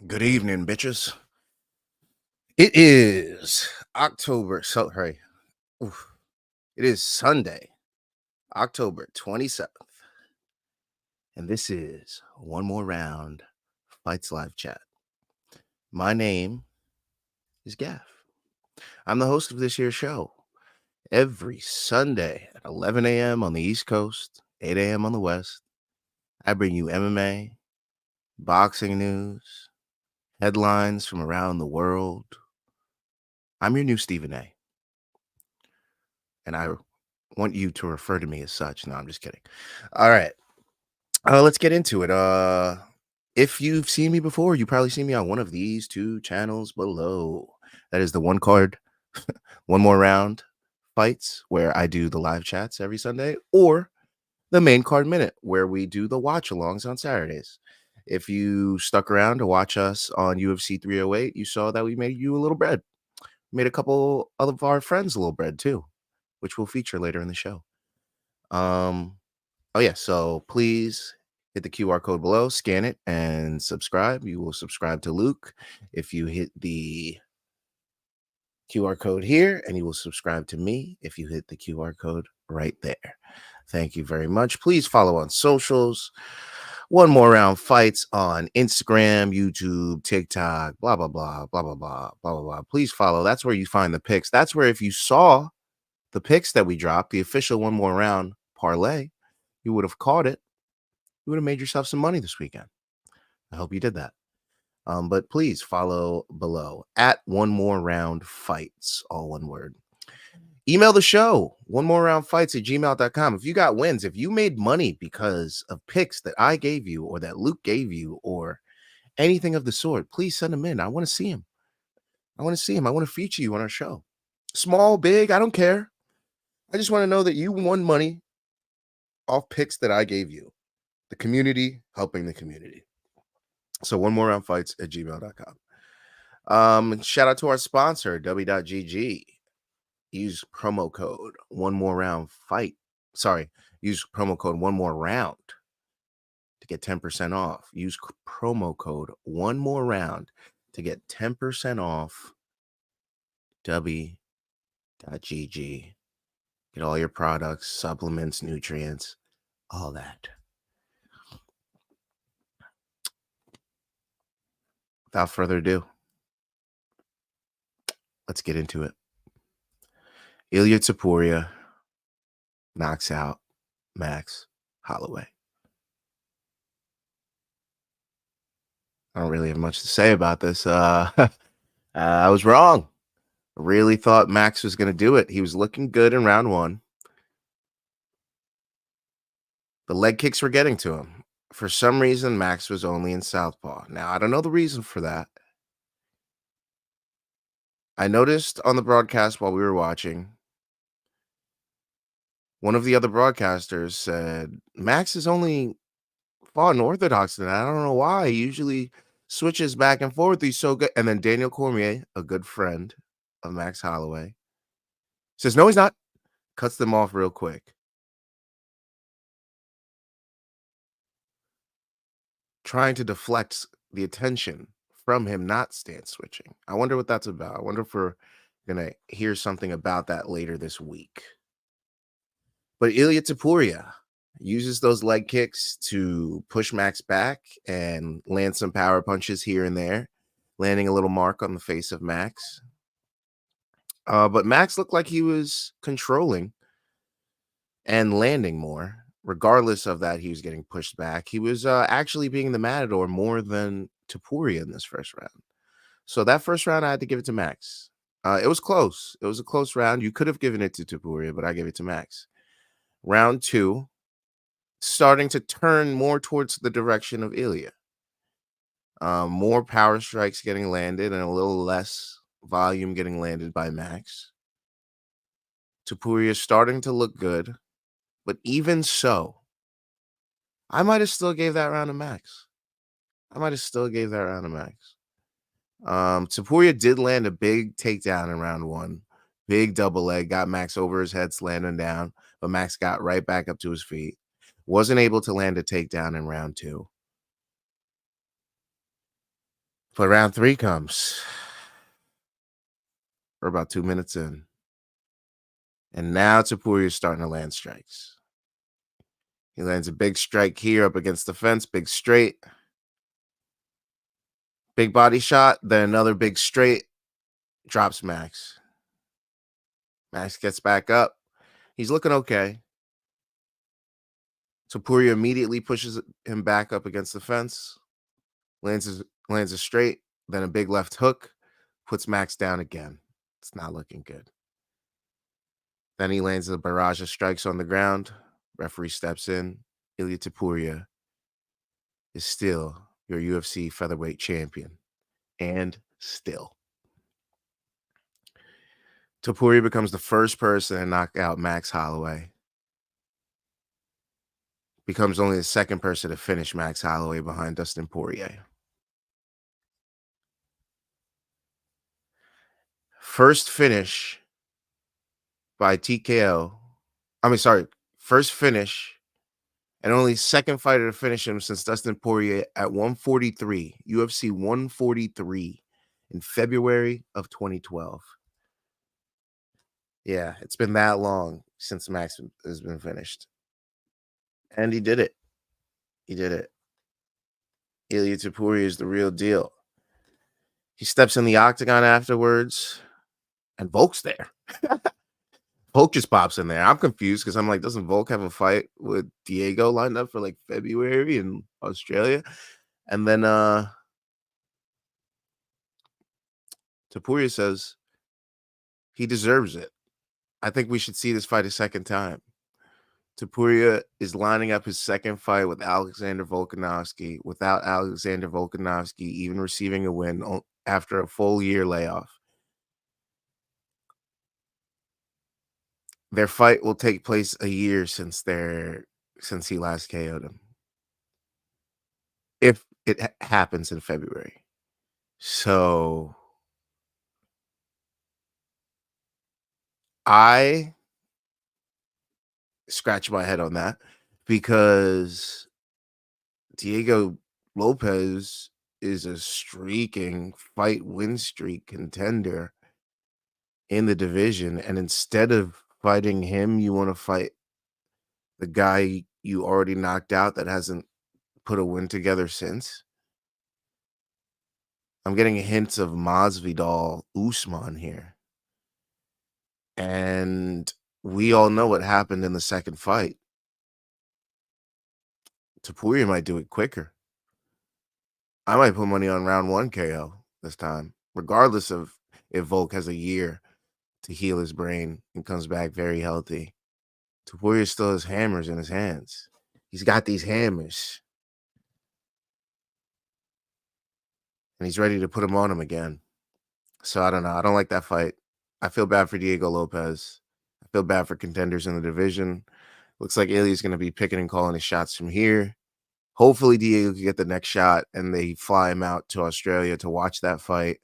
Good evening, bitches. It is October. It is Sunday, October 27th. And this is One More Round Fights Live Chat. My name is Gaff. I'm the host of this here show. Every Sunday at 11 a.m. on the East Coast, 8 a.m. on the West, I bring you MMA, boxing news, headlines from around the world. I'm your new Stephen A. And I want you to refer to me as such. No, I'm just kidding. All right. Let's get into it. If you've seen me before, you probably seen me on one of these two channels below. That is the One Card, One More Round Fights, where I do the live chats every Sunday, or the Main Card Minute, where we do the watch-alongs on Saturdays. If you stuck around to watch us on UFC 308, you saw that we made you a little bread. Made a couple of our friends a little bread, too, which we'll feature later in the show. Oh yeah, so please hit the QR code below, scan it, and subscribe. You will subscribe to Luke if you hit the QR code here, and you will subscribe to me if you hit the QR code right there. Thank you very much. Please follow on socials. One More Round Fights on Instagram, YouTube, TikTok, blah, blah, blah, blah, blah, blah, blah, blah, blah. Please follow. That's where you find the picks. That's where if you saw the picks that we dropped, the official One More Round parlay, you would have caught it. You would have made yourself some money this weekend. I hope you did that. But please follow below at One More Round Fights, all one word. Email the show, onemoreroundfights@gmail.com. If you got wins, if you made money because of picks that I gave you or that Luke gave you or anything of the sort, please send them in. I want to see him. I want to feature you on our show. Small, big, I don't care. I just want to know that you won money off picks that I gave you. The community helping the community. So onemoreroundfights@gmail.com. Shout out to our sponsor, w.gg. Use promo code One More Round Fight. Use promo code One More Round to get 10% off. Use promo code One More Round to get 10% off w.gg. Get all your products, supplements, nutrients, all that. Without further ado, let's get into it. Ilia Topuria knocks out Max Holloway. I don't really have much to say about this. I was wrong. I really thought Max was going to do it. He was looking good in round one. The leg kicks were getting to him. For some reason, Max was only in southpaw. Now, I don't know the reason for that. I noticed on the broadcast while we were watching, one of the other broadcasters said, Max is only fought in orthodox tonight. I don't know why. He usually switches back and forth. He's so good. And then Daniel Cormier, a good friend of Max Holloway, says, no, he's not. Cuts them off real quick. Trying to deflect the attention from him not stance switching. I wonder what that's about. I wonder if we're going to hear something about that later this week. But Ilia Topuria uses those leg kicks to push Max back and land some power punches here and there, landing a little mark on the face of Max. But Max looked like he was controlling and landing more. Regardless of that, he was getting pushed back. He was actually being the matador more than Topuria in this first round. So that first round, I had to give it to Max. It was close. It was a close round. You could have given it to Topuria, but I gave it to Max. Round two, starting to turn more towards the direction of Ilia. More power strikes getting landed and a little less volume getting landed by Max. Topuria starting to look good, but even so, I might have still gave that round to Max. Topuria did land a big takedown in round one. Big double leg, got Max over his head, slamming down, but Max got right back up to his feet. Wasn't able to land a takedown in round two. But round 3 comes. We're about 2 minutes in. And now Topuria is starting to land strikes. He lands a big strike here up against the fence, big straight. Big body shot, then another big straight. Drops Max. Max gets back up. He's looking okay. Topuria immediately pushes him back up against the fence. Lands a straight, then a big left hook. Puts Max down again. It's not looking good. Then he lands a barrage of strikes on the ground. Referee steps in. Ilia Topuria is still your UFC featherweight champion. And still. Topuria becomes the first person to knock out Max Holloway. Becomes only the second person to finish Max Holloway behind Dustin Poirier. First finish by TKO. First finish and only second fighter to finish him since Dustin Poirier at 143, UFC 143 in February of 2012. Yeah, it's been that long since Max has been finished. And he did it. He did it. Ilia Topuria is the real deal. He steps in the octagon afterwards, and Volk's there. Volk just pops in there. I'm confused because I'm like, doesn't Volk have a fight with Diego lined up for like February in Australia? And then Topuria says he deserves it. I think we should see this fight a second time. Topuria is lining up his second fight with Alexander Volkanovski without Alexander Volkanovski even receiving a win after a full year layoff. Their fight will take place a year since he last KO'd him. If it happens in February. So I scratch my head on that because Diego Lopes is a streaking fight win streak contender in the division. And instead of fighting him, you want to fight the guy you already knocked out that hasn't put a win together since. I'm getting hints of Masvidal Usman here. And we all know what happened in the second fight. Topuria might do it quicker. I might put money on round 1 KO this time, regardless of if Volk has a year to heal his brain and comes back very healthy. Topuria still has hammers in his hands. He's got these hammers. And he's ready to put them on him again. So I don't know. I don't like that fight. I feel bad for Diego Lopes. I feel bad for contenders in the division. Looks like Ilia's going to be picking and calling his shots from here. Hopefully Diego can get the next shot and they fly him out to Australia to watch that fight.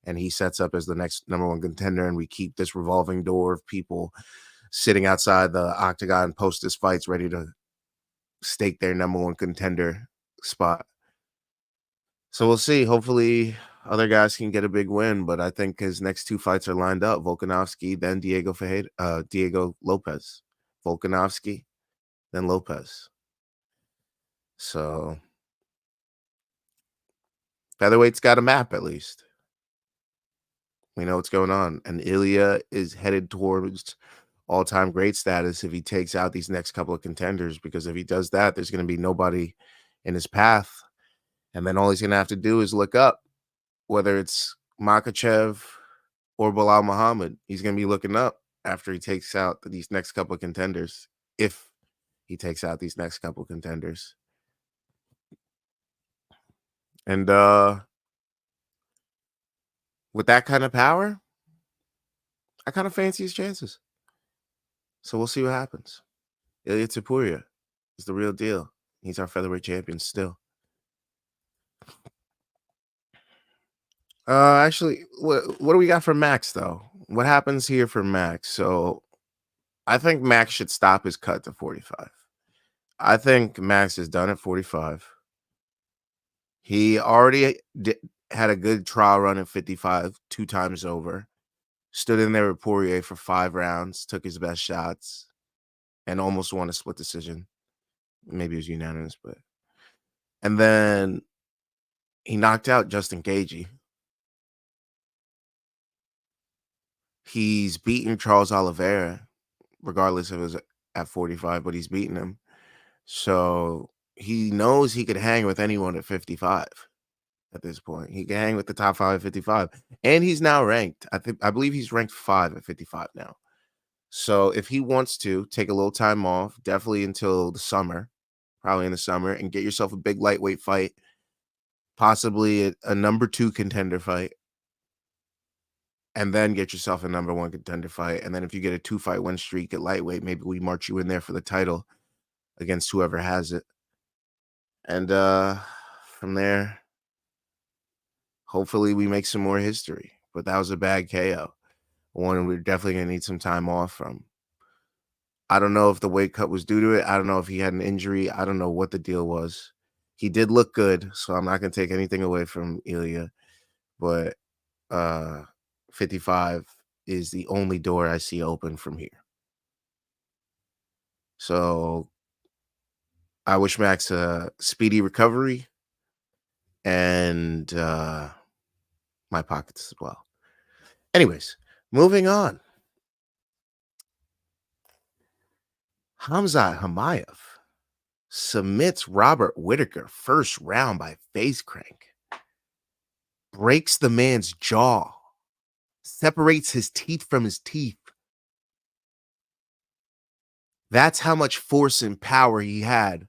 And he sets up as the next number 1 contender. And we keep this revolving door of people sitting outside the octagon post his fights ready to stake their number 1 contender spot. So we'll see. Hopefully other guys can get a big win, but I think his next 2 fights are lined up. Volkanovski, then Diego Lopes. Volkanovski, then Lopes. So featherweight's got a map at least. We know what's going on. And Ilia is headed towards all-time great status if he takes out these next couple of contenders, because if he does that, there's going to be nobody in his path. And then all he's going to have to do is look up, whether it's Makhachev or Bilal Muhammad. He's going to be looking up after he takes out these next couple of contenders, if he takes out these next couple of contenders. And with that kind of power, I kind of fancy his chances. So we'll see what happens. Ilia Topuria is the real deal. He's our featherweight champion still. Actually, what do we got for Max, though? What happens here for Max? So I think Max should stop his cut to 45. I think Max is done at 45. He already had a good trial run at 55, 2 times over. Stood in there with Poirier for 5 rounds, took his best shots, and almost won a split decision. Maybe it was unanimous, but and then he knocked out Justin Gaethje. He's beaten Charles Oliveira, regardless if it was at 45, but he's beaten him. So he knows he could hang with anyone at 55 at this point. He can hang with the top 5 at 55. And he's now ranked. I believe he's ranked 5 at 55 now. So if he wants to take a little time off, definitely until the summer, probably in the summer, and get yourself a big lightweight fight, possibly a number 2 contender fight, and then get yourself a number 1 contender fight. And then if you get a 2-fight win streak at lightweight, maybe we march you in there for the title against whoever has it. And from there, hopefully we make some more history. But that was a bad KO. One we're definitely going to need some time off from. I don't know if the weight cut was due to it. I don't know if he had an injury. I don't know what the deal was. He did look good, so I'm not going to take anything away from Ilia. But 55 is the only door I see open from here. So I wish Max a speedy recovery and my pockets as well. Anyways, moving on. Khamzatchimaev submits Robert Whittaker first round by face crank. Breaks the man's jaw. Separates his teeth from his teeth. That's how much force and power he had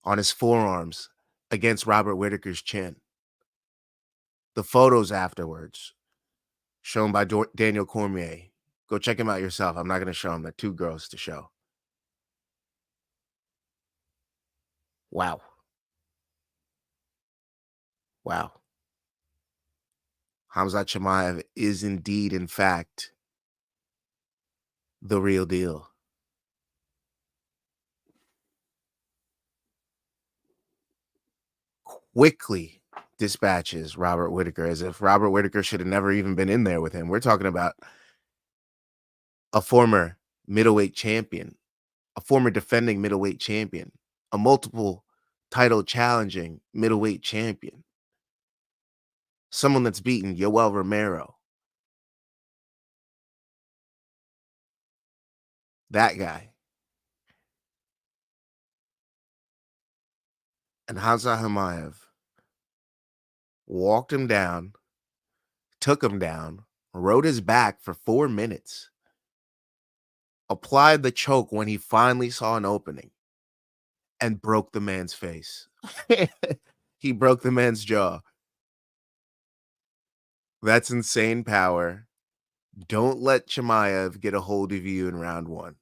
on his forearms against Robert Whittaker's chin. The photos afterwards, shown by Daniel Cormier. Go check him out yourself. I'm not going to show him. They're too gross to show. Wow. Wow. Khamzatchimaev is indeed, in fact, the real deal. Quickly dispatches Robert Whittaker as if Robert Whittaker should have never even been in there with him. We're talking about a former middleweight champion, a former defending middleweight champion, a multiple title challenging middleweight champion, someone that's beaten Yoel Romero. That guy. And Khamzatchimaev walked him down, took him down, rode his back for 4 minutes, applied the choke when he finally saw an opening, and broke the man's face. He broke the man's jaw. That's insane power. Don't let Chimaev get a hold of you in round 1,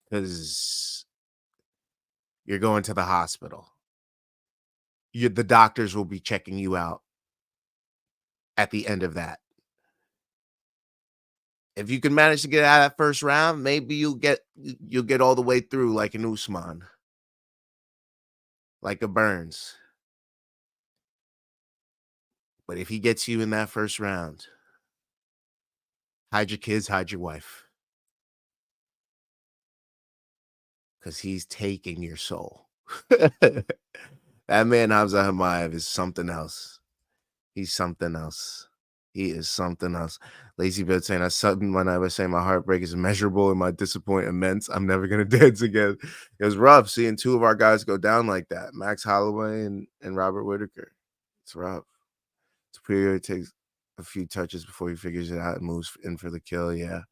because you're going to the hospital. The doctors will be checking you out at the end of that. If you can manage to get out of that first round, maybe you'll get all the way through like an Usman, like a Burns. But if he gets you in that first round, hide your kids, hide your wife, because he's taking your soul. That man Khamzatchimaev is something else. He's something else. He is something else. Lazy Bird saying, I sudden when I was saying my heartbreak is immeasurable and my disappointment immense. I'm never gonna dance again. It was rough seeing 2 of our guys go down like that. Max Holloway and Robert Whittaker. It's rough. Superior takes a few touches before he figures it out and moves in for the kill. Yeah.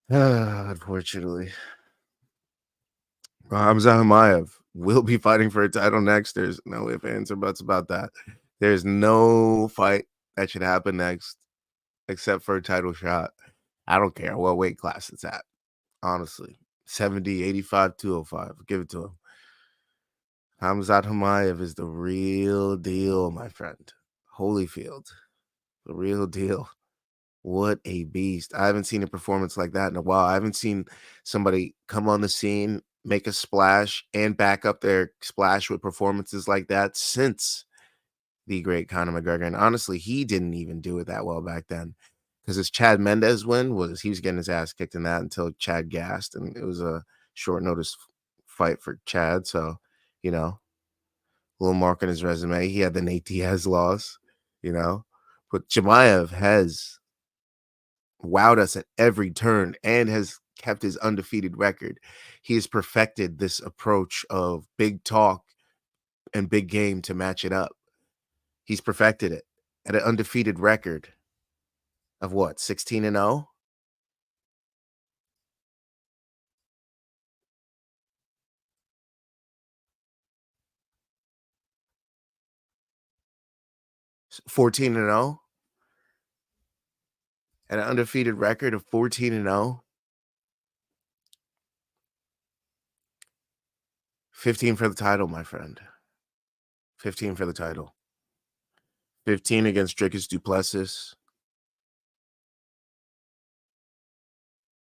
Unfortunately. Khamzatchimaev will be fighting for a title next. There's no ifs, ands, or buts about that. There's no fight that should happen next except for a title shot. I don't care what weight class it's at. Honestly. 70, 85, 205. Give it to him. Khamzatchimaev is the real deal, my friend. Holyfield. The real deal. What a beast. I haven't seen a performance like that in a while. I haven't seen somebody come on the scene make a splash and back up their splash with performances like that since the great Conor McGregor. And honestly, he didn't even do it that well back then, because his Chad Mendez win he was getting his ass kicked in that until Chad gassed, and it was a short notice fight for Chad. So, a little mark on his resume. He had the Nate Diaz loss, but Chimaev has wowed us at every turn and has kept his undefeated record. He has perfected this approach of big talk and big game to match it up. He's perfected it at an undefeated record of what, 16-0? S 14-0? At an undefeated record of 14-0? 15 for the title, my friend. 15 for the title. 15 against dricusduplessis.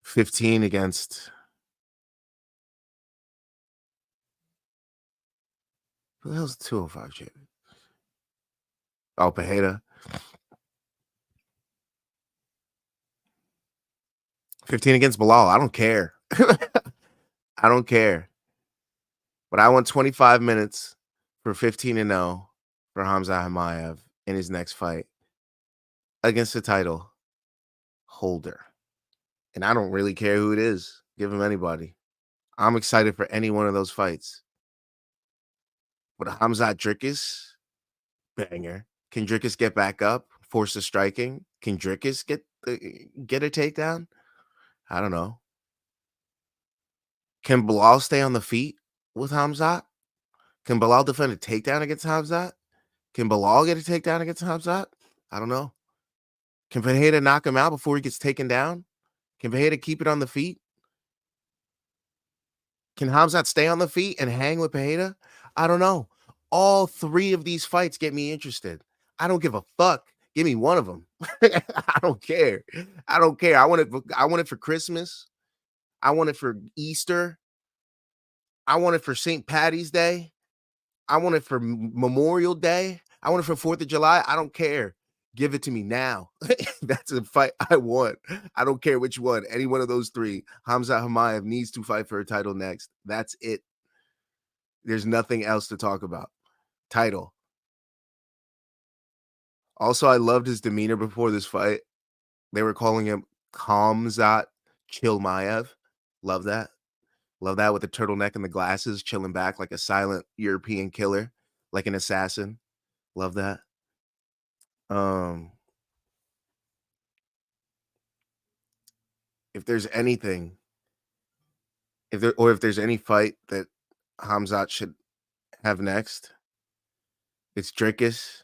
15 against... Who the hell's the 205 champion? Pereira. 15 against Bilal. I don't care. I don't care. But I want 25 minutes for 15-0 for Khamzatchimaev in his next fight against the title holder. And I don't really care who it is. Give him anybody. I'm excited for any one of those fights. But Khamzat Dricus, banger. Can Dricus get back up? Force the striking? Can Dricus get a takedown? I don't know. Can Bilal stay on the feet with Khamzat? Can Bilal defend a takedown against Khamzat? Can Bilal get a takedown against Khamzat? I don't know. Can Pereira knock him out before he gets taken down? Can Pereira keep it on the feet? Can Khamzat stay on the feet and hang with Pereira? I don't know. All three of these fights get me interested. I don't give a fuck. Give me one of them. I don't care. I don't care. I want it for Christmas. I want it for Easter. I want it for St. Patty's Day. I want it for Memorial Day. I want it for 4th of July. I don't care. Give it to me now. That's a fight I want. I don't care which one. Any one of those three. Khamzatchimaev needs to fight for a title next. That's it. There's nothing else to talk about. Title. Also, I loved his demeanor before this fight. They were calling him Khamzatchimaev. Love that. Love that, with the turtleneck and the glasses, chilling back like a silent European killer, like an assassin. Love that. If there's anything, if there's any fight that Khamzat should have next, it's Dricus.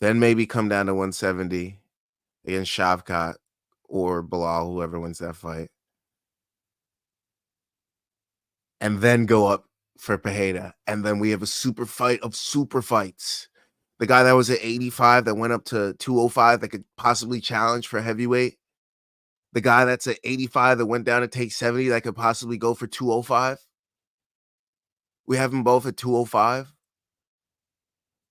Then maybe come down to 170 against Shavkat or Bilal, whoever wins that fight. And then go up for Pereira. And then we have a super fight of super fights. The guy that was at 85 that went up to 205 that could possibly challenge for heavyweight. The guy that's at 85 that went down to take 70 that could possibly go for 205. We have them both at 205.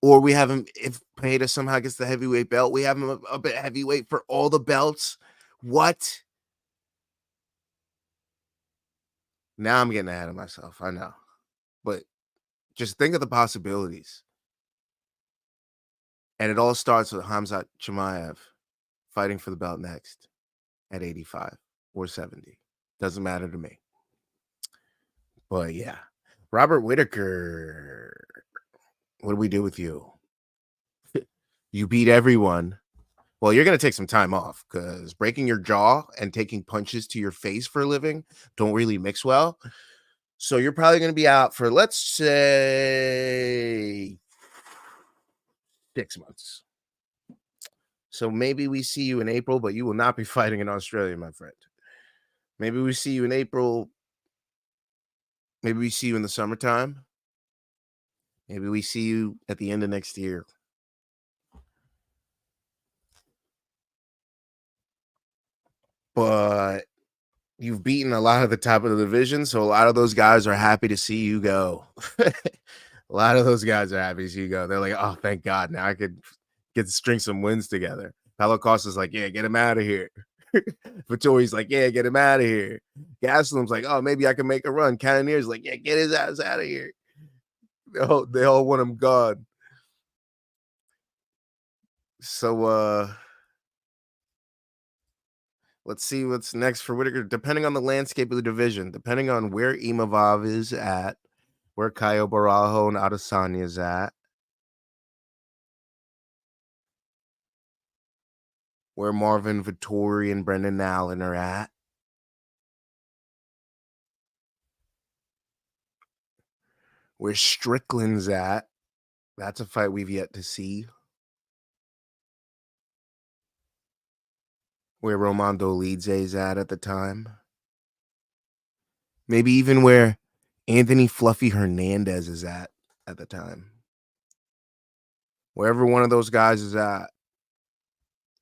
Or we have him, if Pereira somehow gets the heavyweight belt, we have him up at heavyweight for all the belts. What? Now I'm getting ahead of myself. I know. But just think of the possibilities. And it all starts with Khamzat Chimaev fighting for the belt next at 85 or 70. Doesn't matter to me. But yeah. Robert Whittaker. What do we do with you? You beat everyone. Well, you're going to take some time off, because breaking your jaw and taking punches to your face for a living don't really mix well. So you're probably going to be out for, let's say, 6 months. So maybe we see you in April, but you will not be fighting in Australia, my friend. Maybe we see you in April. Maybe we see you in the summertime. Maybe we see you at the end of next year. But you've beaten a lot of the top of the division, so a lot of those guys are happy to see you go. A lot of those guys are happy to see you go. They're like, oh, thank God, now I could get to string some wins together. Paulo Costa's like, yeah, get him out of here. Vittori's like, yeah, get him out of here. Gaslam's like, oh, maybe I can make a run. Cannonier's like, yeah, get his ass out of here. They all want him gone. So let's see what's next for Whittaker. Depending on the landscape of the division, depending on where Imavov is at, where Caio Barajo and Adesanya is at, where Marvin Vettori and Brendan Allen are at, where Strickland's at. That's a fight we've yet to see. Where Romando Lidze is at the time. Maybe even where Anthony Fluffy Hernandez is at the time. Wherever one of those guys is at,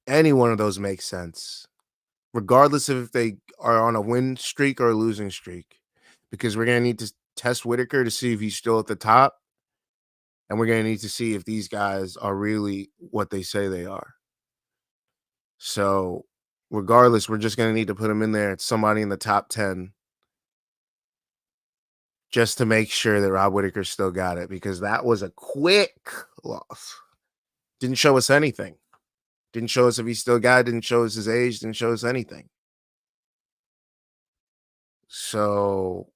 any one of those makes sense, regardless of if they are on a win streak or a losing streak, because we're going to need to test Whittaker to see if he's still at the top, and we're going to need to see if these guys are really what they say they are. So regardless, we're just going to need to put him in there. It's somebody in the top 10 just to make sure that Rob Whittaker still got it, because that was a quick loss. Didn't show us anything. Didn't show us if he still got it. Didn't show us his age. Didn't show us anything. So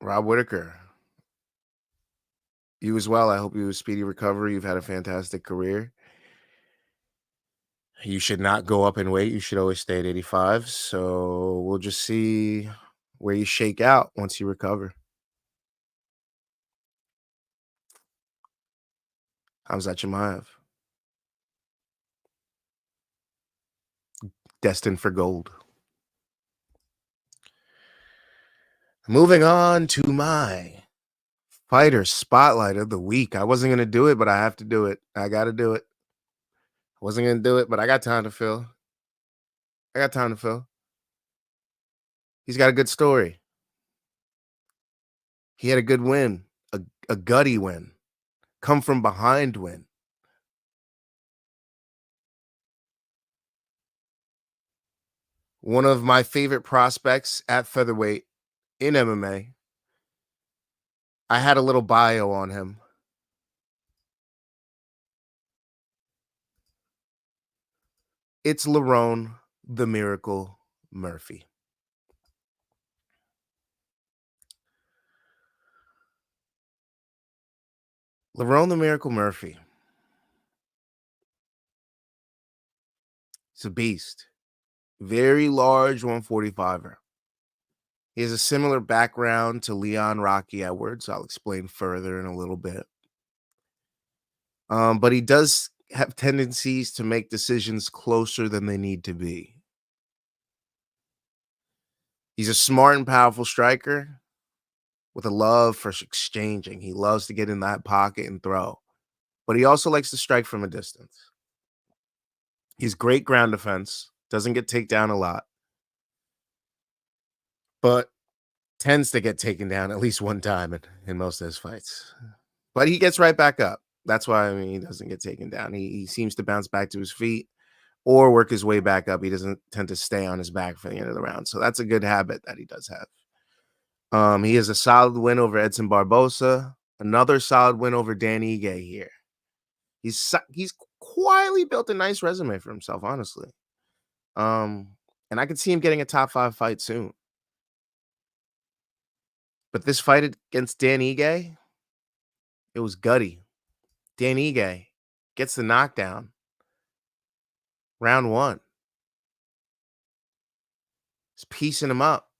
Rob Whittaker, you as well. I hope you have a speedy recovery. You've had a fantastic career. You should not go up in weight. You should always stay at 85. So we'll just see where you shake out once you recover. Khamzatchimaev, destined for gold. Moving on to my fighter spotlight of the week. I wasn't going to do it, but I have to do it. I got to do it. I wasn't going to do it, but I got time to fill. He's got a good story. He had a good win, a gutty win, come from behind win. One of my favorite prospects at featherweight in MMA. I had a little bio on him. It's Lerone, the Miracle Murphy. Lerone, the Miracle Murphy. He's a beast. Very large 145er. He has a similar background to Leon Rocky Edwards. I'll explain further in a little bit. But he does have tendencies to make decisions closer than they need to be. He's a smart and powerful striker with a love for exchanging. He loves to get in that pocket and throw, but he also likes to strike from a distance. He's great ground defense, doesn't get taken down a lot, but tends to get taken down at least one time in most of his fights. But he gets right back up. That's why, he doesn't get taken down. He seems to bounce back to his feet or work his way back up. He doesn't tend to stay on his back for the end of the round. So that's a good habit that he does have. He has a solid win over Edson Barbosa, another solid win over Dan Ige here. He's quietly built a nice resume for himself, honestly. And I could see him getting a top 5 fight soon. But this fight against Dan Ige, it was gutty. Dan Ige gets the knockdown. Round 1. He's piecing him up.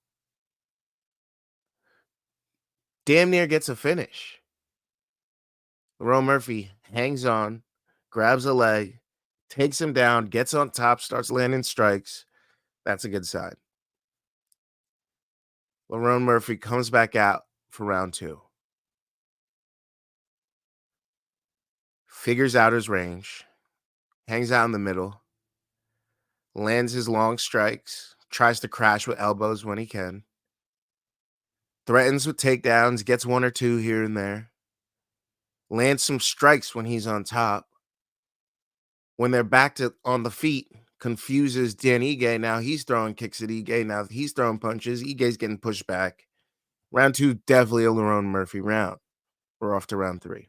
Damn near gets a finish. Leronemurphy hangs on, grabs a leg, takes him down, gets on top, starts landing strikes. That's a good sign. Leronemurphy comes back out for round 2. Figures out his range, hangs out in the middle. lands his long strikes, tries to crash with elbows when he can, threatens with takedowns, gets one or two here and there, lands some strikes when he's on top. When they're back to on the feet, confuses Dan Ige. Now he's throwing kicks at Ige. Now he's throwing punches. Ige's getting pushed back. Round 2, definitely a Leronemurphy round. We're off to round 3.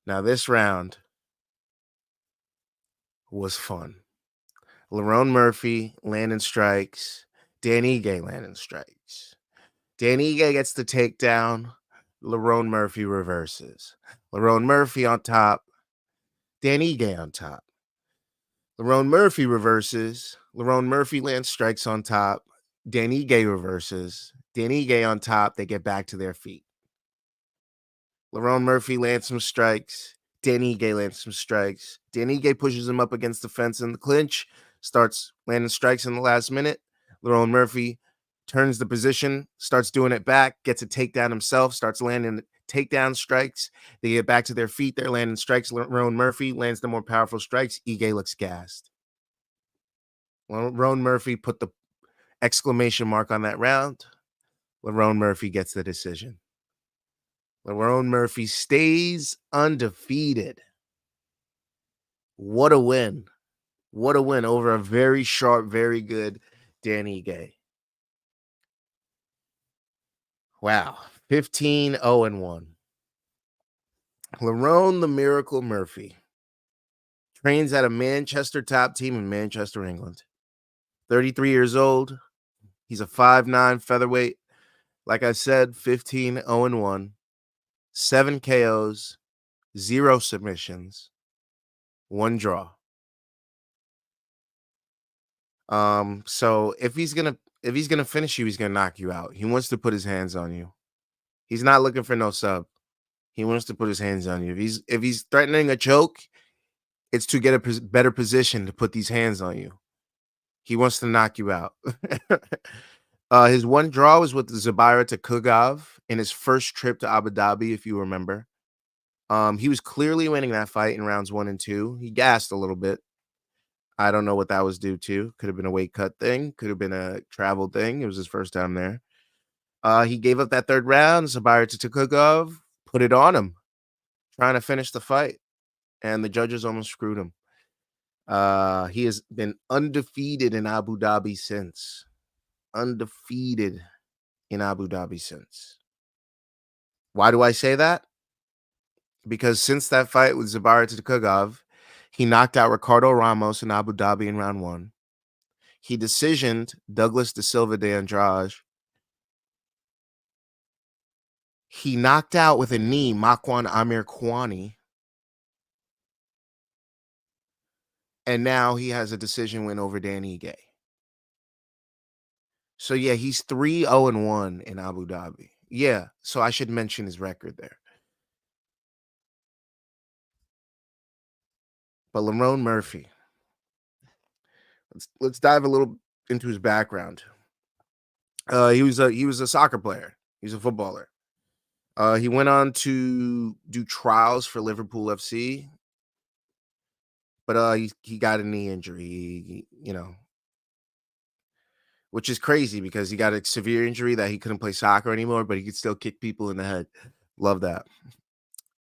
Now this round was fun. Leronemurphy landing strikes. Dan Ige landing strikes. Dan Ige gets the takedown. Leronemurphy reverses. Leronemurphy on top. Dan Ige on top. Leronemurphy reverses. Leronemurphy lands strikes on top. Dan Ige reverses. Dan Ige on top. They get back to their feet. Leronemurphy lands some strikes. Dan Ige lands some strikes. Dan Ige pushes him up against the fence in the clinch. Starts landing strikes in the last minute. Leronemurphy turns the position. Starts doing it back. Gets a takedown himself. Starts landing takedown strikes. They get back to their feet. They're landing strikes. Leronemurphy lands the more powerful strikes. Ige looks gassed. Leronemurphy put the exclamation mark on that round. Leronemurphy gets the decision. Leronemurphy stays undefeated. What a win. What a win over a very sharp, very good Dan Ige. Wow. 15-0-1. Lerone the Miracle Murphy trains at a Manchester top team in Manchester, England. 33 years old. He's a 5'9" featherweight. Like I said, 15-0-1. 7 KOs, 0 submissions, 1 draw. So if he's gonna finish you, he's gonna knock you out. He wants to put his hands on you. He's not looking for no sub. He wants to put his hands on you. If he's threatening a choke, it's to get a better position to put these hands on you. He wants to knock you out. His 1 draw was with Zabira Tukhugov in his first trip to Abu Dhabi, if you remember. He was clearly winning that fight in rounds 1 and 2. He gassed a little bit. I don't know what that was due to. Could have been a weight cut thing. Could have been a travel thing. It was his first time there. He gave up that 3rd round. Zabira Tukhugov put it on him, trying to finish the fight, and the judges almost screwed him. He has been undefeated in Abu Dhabi since. Undefeated in Abu Dhabi since. Why do I say that? Because since that fight with Zabira Tukhugov, he knocked out Ricardo Ramos in Abu Dhabi in round 1. He decisioned Douglas Da Silva de Andrade. He knocked out with a knee Makwan Amirkhani. And now he has a decision win over Dan Ige. So, yeah, he's 3-0-1 in Abu Dhabi. Yeah, so I should mention his record there. But Leronemurphy, let's dive a little into his background. He was a soccer player. He's a footballer. He went on to do trials for Liverpool FC, but he got a knee injury. Which is crazy because he got a severe injury that he couldn't play soccer anymore, but he could still kick people in the head. Love that.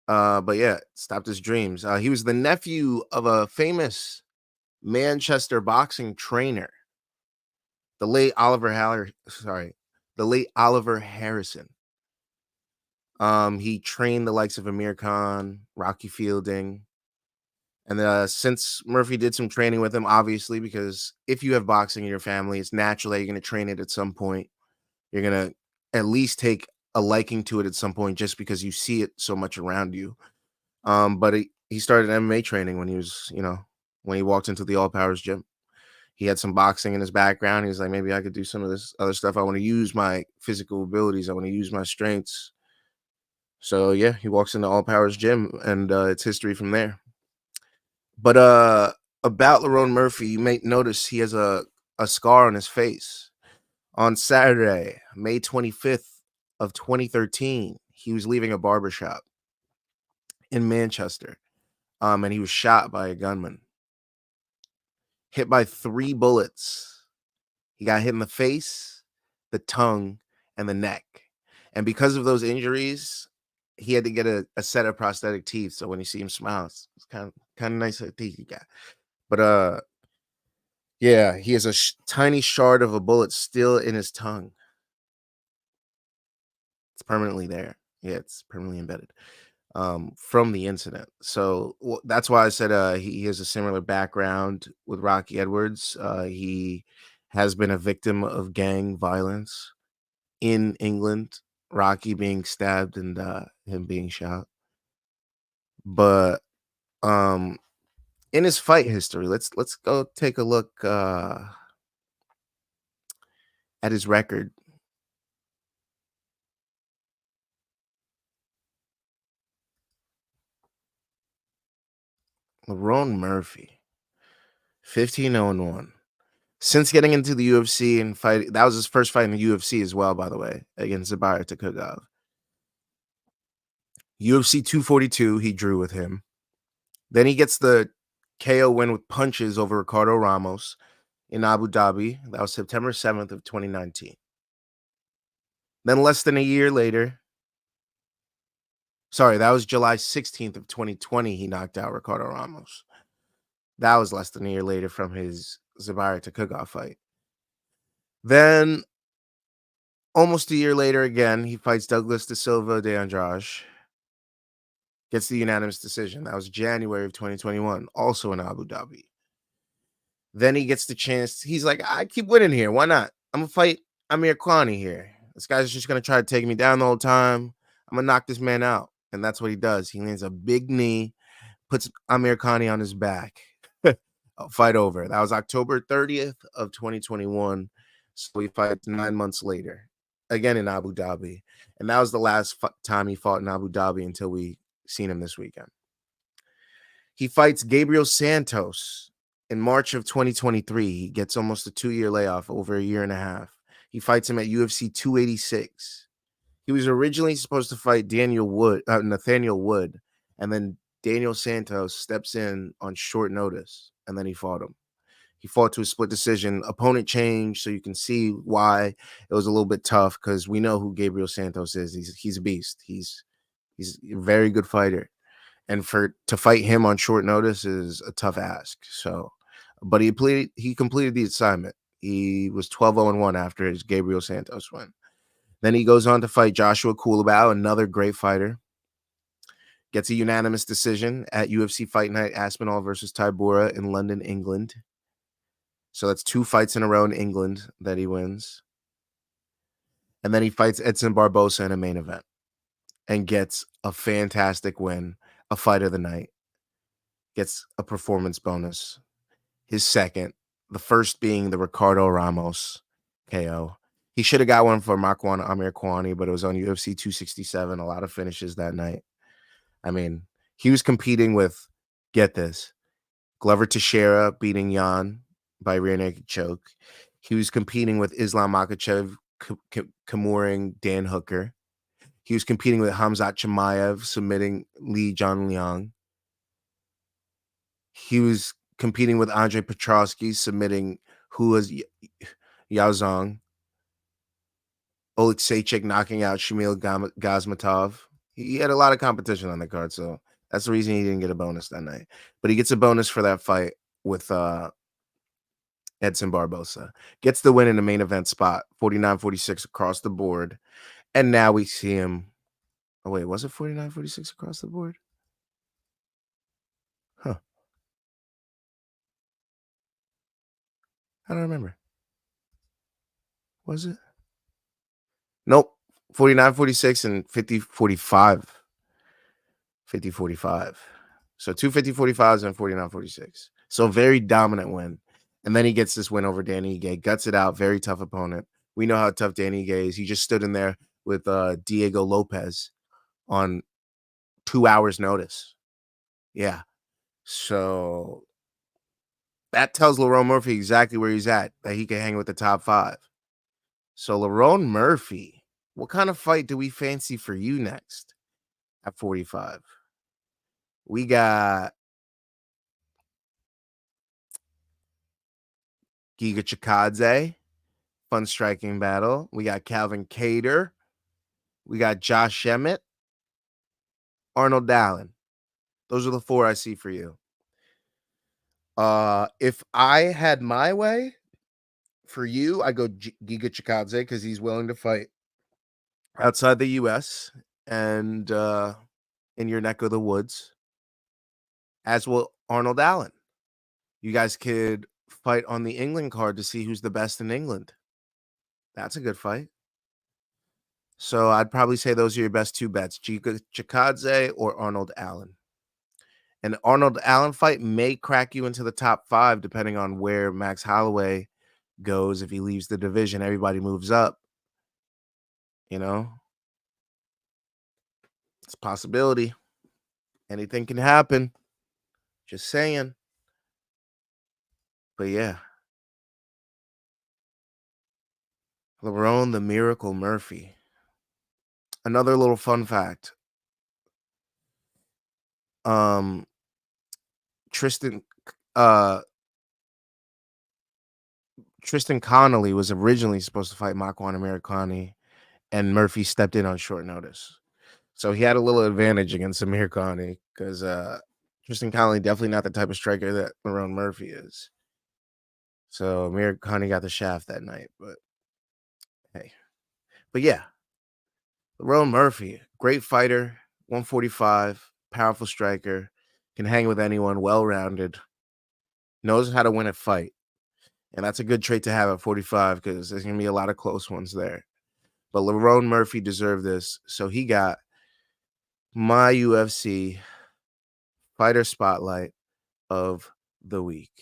But yeah, stopped his dreams. He was the nephew of a famous Manchester boxing trainer, the late Oliver Harrison. He trained the likes of Amir Khan, Rocky Fielding. And since Murphy did some training with him, obviously, because if you have boxing in your family, it's natural that you're going to train it at some point. You're going to at least take a liking to it at some point just because you see it so much around you. But he started MMA training when he was, when he walked into the All Powers gym. He had some boxing in his background. He was like, maybe I could do some of this other stuff. I want to use my physical abilities. I want to use my strengths. So, yeah, he walks into All Powers gym, and it's history from there. But about Leronemurphy, you may notice he has a scar on his face. On Saturday, May 25th of 2013, he was leaving a barbershop in Manchester, and he was shot by a gunman. hit by 3 bullets. He got hit in the face, the tongue, and the neck. And because of those injuries, he had to get a set of prosthetic teeth. So when you see him smile, it's kind of nice teeth he got. But yeah, he has a tiny shard of a bullet still in his tongue. It's permanently there. Yeah, it's permanently embedded from the incident. So that's why I said he has a similar background with Rocky Edwards. He has been a victim of gang violence in England. Rocky being stabbed and him being shot. But in his fight history, let's go take a look at his record. Leronemurphy, 15-0-1. Since getting into the UFC and fighting, that was his first fight in the UFC as well, by the way, against Zabiratukugov. UFC 242, he drew with him. Then he gets the KO win with punches over Ricardo Ramos in Abu Dhabi. That was September 7th of 2019. Then less than a year later, sorry, that was July 16th of 2020, he knocked out Ricardo Ramos. That was less than a year later from his Zabiratukugov fight. Then almost a year later again, he fights Douglas da Silva de Andrade. Gets the unanimous decision. That was January of 2021, also in Abu Dhabi. Then he gets the chance. He's like, I keep winning here. Why not? I'm going to fight Amir Kwani here. This guy's just going to try to take me down the whole time. I'm going to knock this man out. And that's what he does. He lands a big knee, puts Amir Kwani on his back. Fight over. That was October 30th of 2021. So he fights 9 months later, again in Abu Dhabi. And that was the last time he fought in Abu Dhabi until we seen him this weekend. He fights Gabriel Santos in March of 2023. He gets almost a 2-year layoff, over a year and a half. He fights him at UFC 286. He was originally supposed to fight Nathaniel Wood, and then Daniel Santos steps in on short notice, and then he fought him. He fought to a split decision. Opponent change, so you can see why it was a little bit tough, because we know who Gabriel Santos is. He's a beast. He's a very good fighter. And to fight him on short notice is a tough ask. So, but he completed the assignment. He was 12-0-1 after his Gabriel Santos win. Then he goes on to fight Joshua Kulabau, another great fighter. Gets a unanimous decision at UFC Fight Night, Aspinall versus Tybura in London, England. So that's 2 fights in a row in England that he wins. And then he fights Edson Barbosa in a main event and gets a fantastic win, a fight of the night. Gets a performance bonus. His second, the first being the Ricardo Ramos KO. He should have got one for Makwan Amir Kwani, but it was on UFC 267. A lot of finishes that night. I mean, he was competing with, get this, Glover Teixeira beating Jan by rear naked choke. He was competing with Islam Makhachev Kamuring Dan Hooker. He was competing with Khamzatchimaev submitting Li Jianliang. He was competing with Andre Petrosky submitting Yao Zhang. Oleksiejczyk knocking out Shamil Gazmatov. He had a lot of competition on the card, so that's the reason he didn't get a bonus that night. But he gets a bonus for that fight with Edson Barbosa. Gets the win in the main event spot, 49-46 across the board. And now we see him. Oh, wait, was it 49-46 across the board? Huh. I don't remember. Was it? Nope. 49-46 and 50-45. 50-45. So 2 50-45s and 49-46. So very dominant win. And then he gets this win over Danny Ige. Guts it out. Very tough opponent. We know how tough Danny Ige is. He just stood in there with Diegolopes on 2 hours notice. Yeah. So that tells Leronemurphy exactly where he's at, that he can hang with the top 5. So Leronemurphy, what kind of fight do we fancy for you next at 45? We got Giga Chikadze, fun striking battle. We got Calvin Kattar. We got Josh Emmett, Arnold Allen. Those are the 4 I see for you. If I had my way for you, I go Giga Chikadze because he's willing to fight outside the U.S. and in your neck of the woods, as will Arnold Allen. You guys could fight on the England card to see who's the best in England. That's a good fight. So I'd probably say those are your best 2 bets, Giga Chikadze or Arnold Allen. An Arnold Allen fight may crack you into the top 5 depending on where Max Holloway goes. If he leaves the division, everybody moves up. You know? It's a possibility. Anything can happen. Just saying. But yeah. Lerone the Miracle Murphy. Another little fun fact. Tristan Connolly was originally supposed to fight Makwan Amirkhani, and Murphy stepped in on short notice. So he had a little advantage against Amirkhani because Tristan Connolly definitely not the type of striker that Lerone Murphy is. So Amirkhani got the shaft that night, but hey. But yeah, Lerone Murphy, great fighter, 145, powerful striker, can hang with anyone, well-rounded, knows how to win a fight. And that's a good trait to have at 45 because there's going to be a lot of close ones there. But Lerone Murphy deserved this. So he got my UFC fighter spotlight of the week.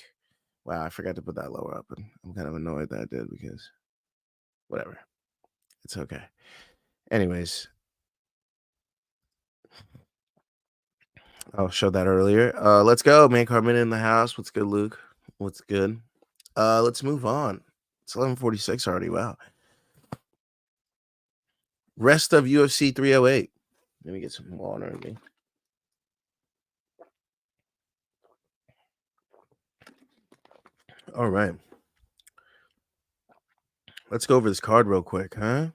Wow, I forgot to put that lower up. And I'm kind of annoyed that I did because whatever. It's okay. Anyways, I'll show that earlier. Let's go. Man Carmen in the house. What's good, Luke? What's good? Let's move on. It's 11:46 already. Wow. Rest of UFC 308. Let me get some water in me. All right. Let's go over this card real quick, huh?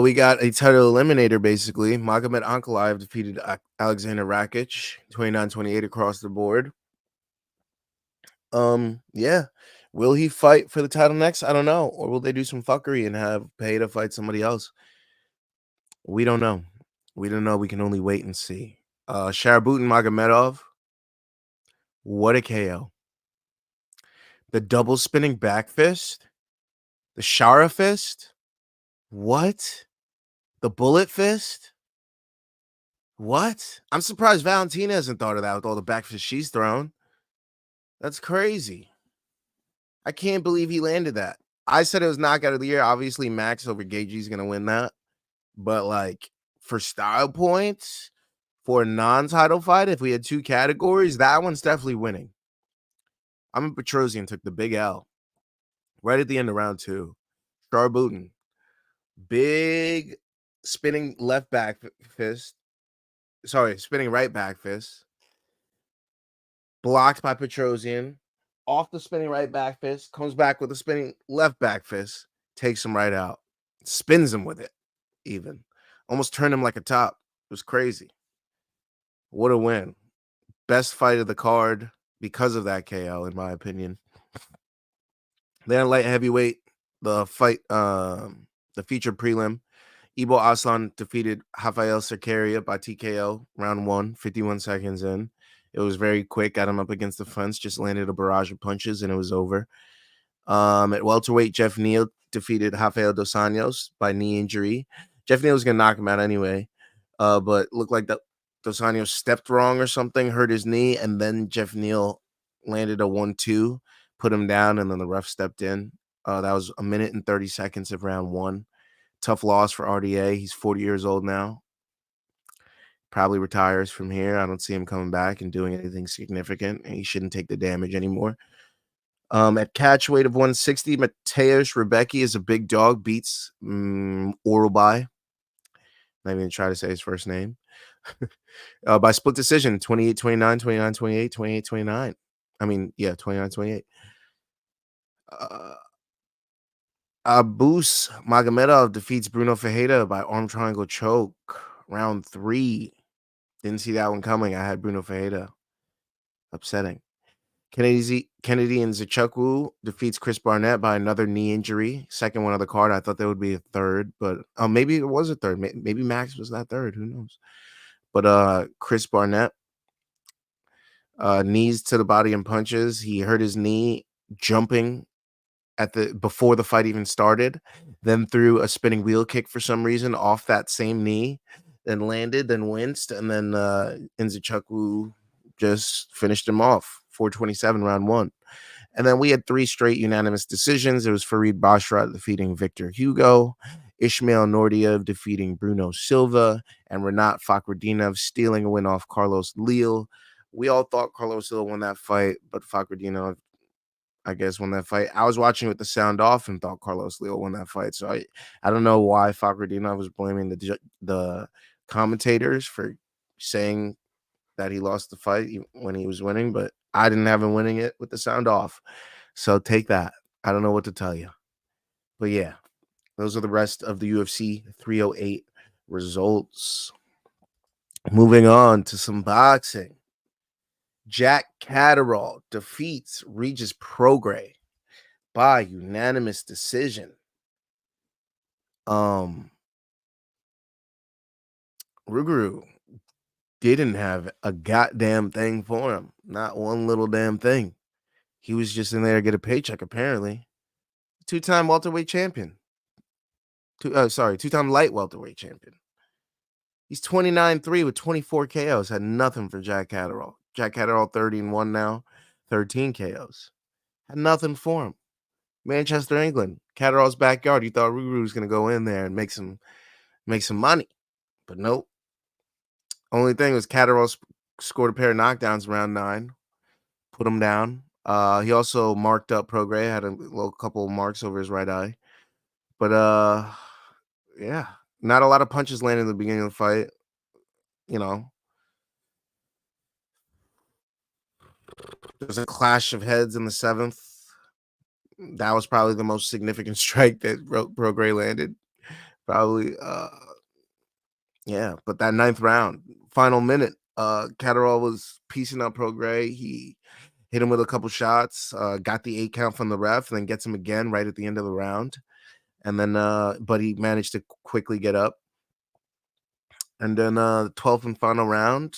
We got a title eliminator, basically. Magomed Ankalaev defeated Alexander Rakic, 29-28 across the board. Yeah. Will he fight for the title next? I don't know. Or will they do some fuckery and have pay to fight somebody else? We don't know. We don't know. We can only wait and see. Magomedov. What a KO. The double spinning back fist. The Shara fist. What? The bullet fist? What? I'm surprised Valentina hasn't thought of that with all the back fists she's thrown. That's crazy. I can't believe he landed that. I said it was knockout of the year. Obviously, Max over Gaethje is going to win that. But, like, for style points, for a non-title fight, if we had 2 categories, that one's definitely winning. I'm Petrosian took the big L right at the end of round 2. Starbutin. Big spinning left back fist. Sorry, spinning right back fist. Blocked by Petrosian. Off the spinning right back fist. Comes back with a spinning left back fist. Takes him right out. Spins him with it, even. Almost turned him like a top. It was crazy. What a win. Best fight of the card because of that KO, in my opinion. Then light heavyweight, the fight, the featured prelim. Ibo Aslan defeated Rafael Sarkaria by TKO, round 1, 51 seconds in. It was very quick, got him up against the fence, just landed a barrage of punches, and it was over. At welterweight, geoffneal defeated Rafaeldosanjos by knee injury. Geoffneal was going to knock him out anyway, but looked like Dos Anjos stepped wrong or something, hurt his knee, and then geoffneal landed a 1-2, put him down, and then the ref stepped in. That was 1 minute and 30 seconds of round 1. Tough loss for RDA. He's 40 years old now. Probably retires from here. I don't see him coming back and doing anything significant. He shouldn't take the damage anymore. At catch weight of 160, Mateusz Rebecki is a big dog, beats Oralby. Not even try to say his first name. By split decision, 28-29, 29-28, 28-29. I mean, yeah, 29-28. Magomedov defeats Bruno Ferreira by arm triangle choke, round 3. Didn't see that one coming. I had Bruno Ferreira. Upsetting. Canadian Nzechukwu defeats Chris Barnett by another knee injury. Second one of the card. I thought there would be a third, but maybe it was a third. Maybe Max was that third. Who knows? But Chris Barnett, knees to the body and punches. He hurt his knee jumping before the fight even started, then threw a spinning wheel kick for some reason off that same knee, then landed, then winced, and then Nzechukwu just finished him off. 427 round 1. And then we had 3 straight unanimous decisions. It was Faridbasharat defeating Victor Hugo, Ismail Nordiev defeating Bruno Silva, and Renat Fakhretdinov stealing a win off Carlos Leal. We all thought Carlos Leal won that fight, but Fakhretdinov, I guess, won that fight. I was watching with the sound off and thought Carlos Leal won that fight. So I don't know why Fakhretdinov was blaming the commentators for saying that he lost the fight when he was winning, but I didn't have him winning it with the sound off. So take that. I don't know what to tell you. But yeah, those are the rest of the UFC 308 results. Moving on to some boxing. Jack Catterall defeats Regis Prograis by unanimous decision. Ruguru didn't have a goddamn thing for him. Not one little damn thing. He was just in there to get a paycheck, apparently. Two-time welterweight champion. Two-time light welterweight champion. He's 29-3 with 24 KOs. Had nothing for Jack Catterall. Jack Catterall 30-1 now, 13 KOs. Had nothing for him. Manchester, England, Catterall's backyard. You thought Ruru was going to go in there and make some money, but nope. Only thing was Catterall scored a pair of knockdowns around 9, put him down. He also marked up Prograis, had a little couple of marks over his right eye. But yeah, not a lot of punches landed in the beginning of the fight. You know, there's a clash of heads in the 7th. That was probably the most significant strike that Prograis landed. Probably, yeah. But that 9th round, final minute, Catterall was piecing up Prograis. He hit him with a couple shots, got the 8 count from the ref, and then gets him again right at the end of the round. And then, but he managed to quickly get up. And then the 12th and final round,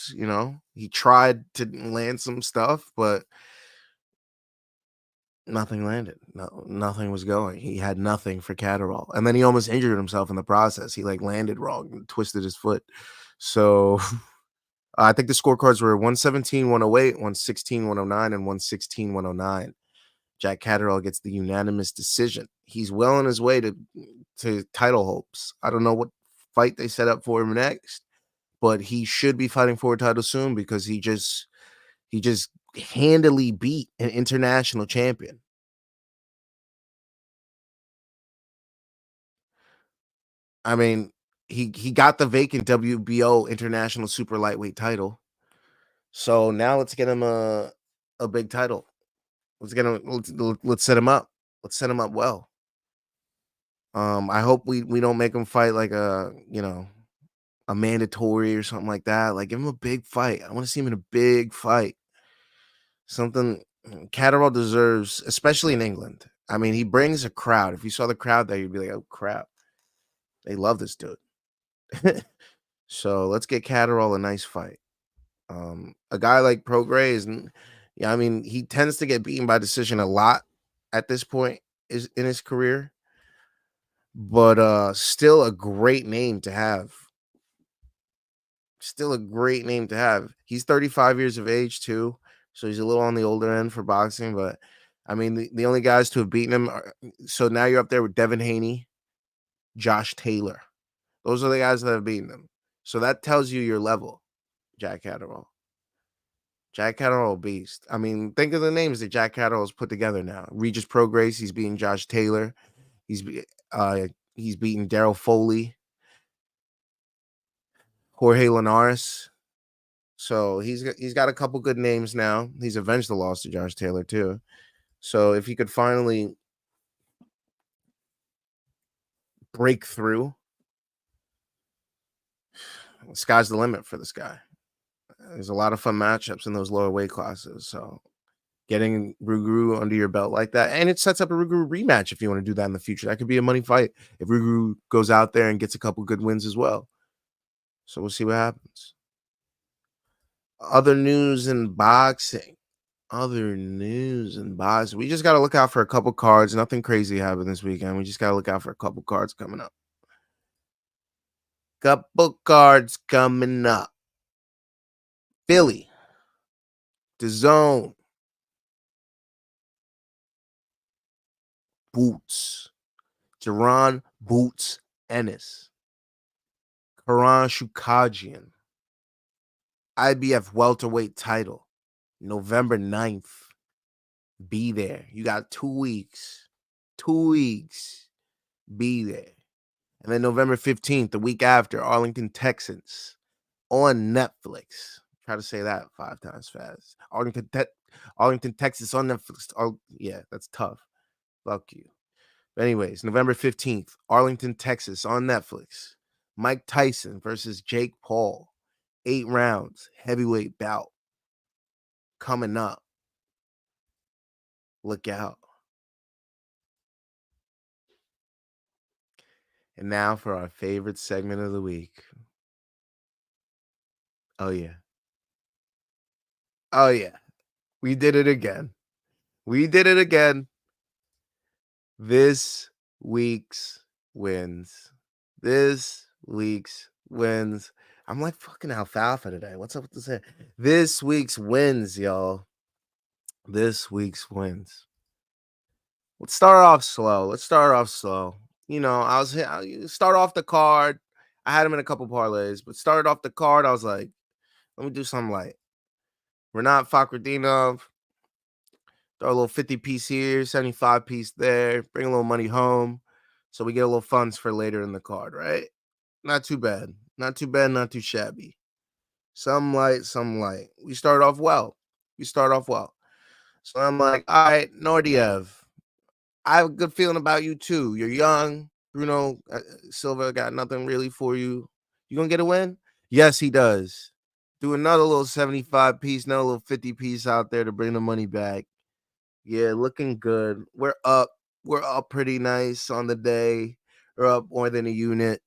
he tried to land some stuff, but nothing landed. Nothing was going. He had nothing for Catterall. And then he almost injured himself in the process. He landed wrong and twisted his foot. So I think the scorecards were 117, 108, 116, 109, and 116, 109. Jack Catterall gets the unanimous decision. He's well on his way to title hopes. I don't know what fight they set up for him next, but he should be fighting for a title soon because he just handily beat an international champion. I mean, he got the vacant WBO international super lightweight title. So now let's get him a big title. Let's set him up. Let's set him up well. I hope we don't make him fight like a mandatory or something like that. Like, give him a big fight. I want to see him in a big fight. Something Catterall deserves, especially in England. I mean, he brings a crowd. If you saw the crowd there, you'd be like, oh crap, they love this dude. So let's get Catterall a nice fight. A guy like Prograis, I mean, he tends to get beaten by decision a lot at this point in his career, but still a great name to have. Still a great name to have. He's 35 years of age too, so he's a little on the older end for boxing. But I mean, the only guys to have beaten him so now you're up there with Devin Haney, Josh Taylor. Those are the guys that have beaten him. So that tells you your level, Jack Catterall. Jack Catterall, beast. I mean, think of the names that Jack Catterall's put together now. Regis Prograis, he's beating Josh Taylor. He's beating Daryl Foley, Jorge Linares. So he's got a couple good names now. He's avenged the loss to Josh Taylor too. So if he could finally break through, sky's the limit for this guy. There's a lot of fun matchups in those lower weight classes. So getting Rugu under your belt like that, and it sets up a Rugu rematch if you want to do that in the future. That could be a money fight if Rugu goes out there and gets a couple good wins as well. So we'll see what happens. Other news in boxing. We just got to look out for a couple cards. Nothing crazy happened this weekend. We just got to look out for a couple cards coming up. Philly, the zone, Bouts, Jaron Boots Ennis, Karan Shukajian, IBF welterweight title, November 9th. Be there. You got 2 weeks. 2 weeks. Be there. And then November 15th, the week after, Arlington, Texans on Netflix. Try to say that 5 times fast. Arlington, Texas on Netflix. Oh, yeah, that's tough. Fuck you. But anyways, November 15th, Arlington, Texas on Netflix. Mike Tyson versus Jake Paul. 8 rounds, heavyweight bout. Coming up. Look out. And now for our favorite segment of the week. Oh, yeah. Oh, yeah. We did it again. This week's wins. I'm like fucking alfalfa today. What's up with this? This week's wins, y'all. This week's wins. Let's start off slow. You know, I start off the card. I had him in a couple parlays, but started off the card. I was like, let me do something light. Renat Fakhretdinov. Throw a little 50 piece here, 75 piece there. Bring a little money home, so we get a little funds for later in the card, right? Not too bad. Not too shabby. Some light. We start off well. So I'm like, all right, Nordiev, I have a good feeling about you too. You're young. Bruno Silva got nothing really for you. You gonna get a win? Yes, he does. Do another little 75 piece, another little 50 piece out there to bring the money back. Yeah, looking good. We're up pretty nice on the day. We're up more than a unit.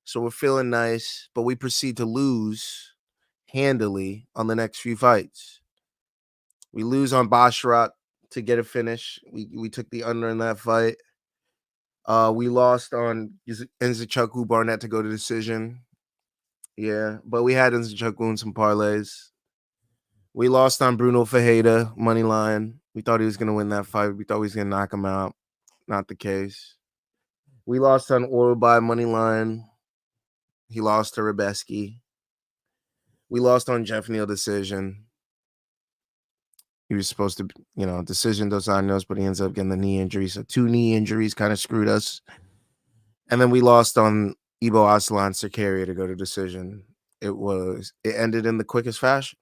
So we're feeling nice, but we proceed to lose handily on the next few fights. We lose on Basharat to get a finish. We took the under in that fight. We lost on Nzechukwu Barnett to go to decision. Yeah, but we had Nzechukwu in some parlays. We lost on Bruno Ferreira money line. We thought he was going to win that fight. We thought he was going to knock him out. Not the case. We lost on Orobai money line. He lost to Rebeski. We lost on Geoffneal decision. He was supposed to, decision Dosanjos, but he ends up getting the knee injury. So 2 knee injuries kind of screwed us. And then we lost on Ibo Aslan Sakaria to go to decision. It ended in the quickest fashion.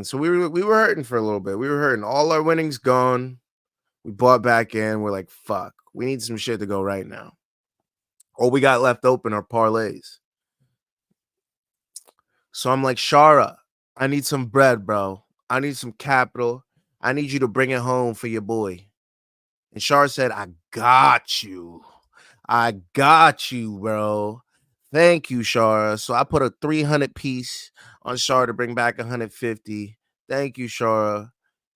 So we were hurting for a little bit. We were hurting. All our winnings gone. We bought back in. We're like, fuck. We need some shit to go right now. All we got left open are parlays. So I'm like, Shara, I need some bread, bro. I need some capital. I need you to bring it home for your boy. And Shara said, I got you, bro. Thank you, Shara. So I put a 300 piece on Shara to bring back 150. Thank you, Shara.